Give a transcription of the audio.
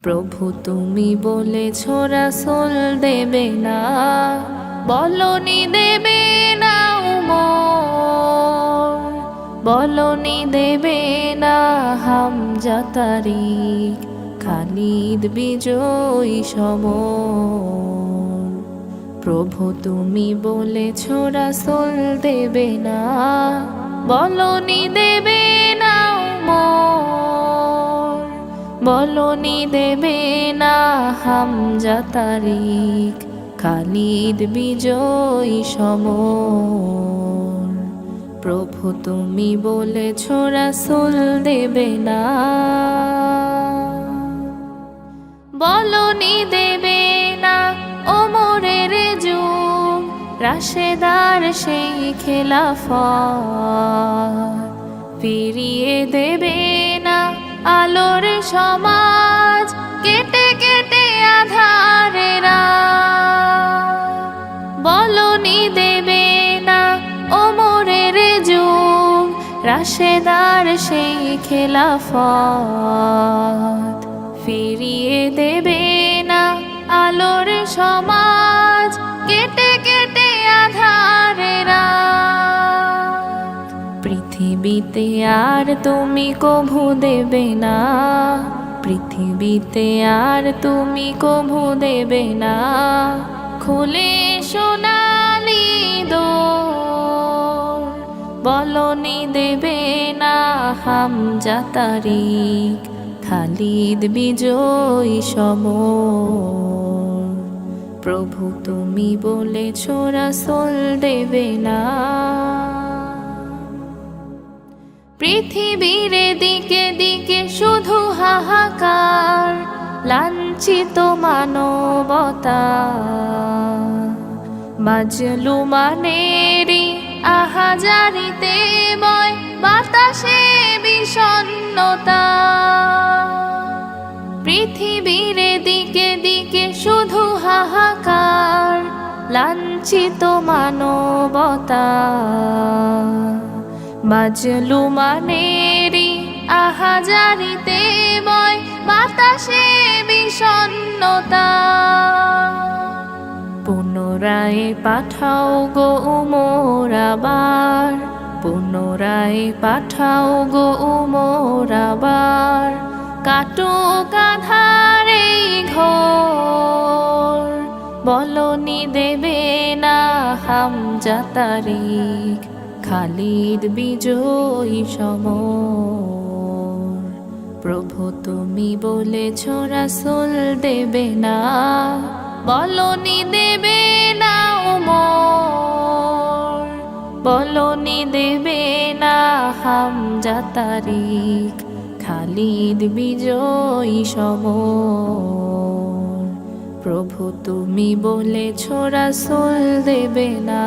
প্রভু তুমি বলেছ রাসূল দেবে না, বলনি দেবে না উমর, বলনি দেবে না হামজা তারিক, খালিদ বিজয়ী সমর। প্রভু তুমি বলেছ রাসূল দেবে না, বলনি দেবে না উমর, বলনি দেবে না হামজা তারিক, খালিদ বিজয়ী সমর। প্রভু তুমি বলেছ রাসূল দেবে না, বলনি দেবে না ওমরের যুগ, রাশেদার সেই খেলাফত, ফিরিয়ে দেবে না আলোর সমাজ, কেটে কেটে আঁধারে রাত। বলনি দেবে না ওমরের যুগ, রাশেদার সেই খেলাফত, ফিরিয়ে দেবে না আলোর সমাজ, কেটে কেটে আঁধারে রাত। পৃথিবীতে আর তুমি কভু দেবে না, পৃথিবীতে আর তুমি কভু দেবে না, খুলে সোনালি দোর। বলনি দেবে না হামজা তারিক, খালিদ বিজয়ী সমর। প্রভু তুমি বলেছ রাসূল দেবে না। পৃথিবীর দিকে দিকে শুধু হাহাকার, লাঞ্ছিত মানবতা, মাজলুমানেরই আহাজারিতে বয় বাতাসে বিষণ্ণতা। পৃথিবীর দিকে দিকে শুধু হাহাকার, লাঞ্ছিত মানবতা, মাজলুমানেরই আহাজারিতে বয় বাতাসে বিষণ্ণতা। পুনরায় পাঠাও গো উমর আবার, পুনরায় পাঠাও গো উমর আবার, কাটুক আঁধারে ঘোর। বলনি দেবে না হামজা তারিক, খালিদ বিজয়ী সমর। প্রভু তুমি বলেছ রাসূল দেবে না, বলনি দেবে না উমর, বলনি দেবে না হামজা তারিক, খালিদ বিজয়ী সমর। প্রভু তুমি বলেছ রাসূল দেবে না।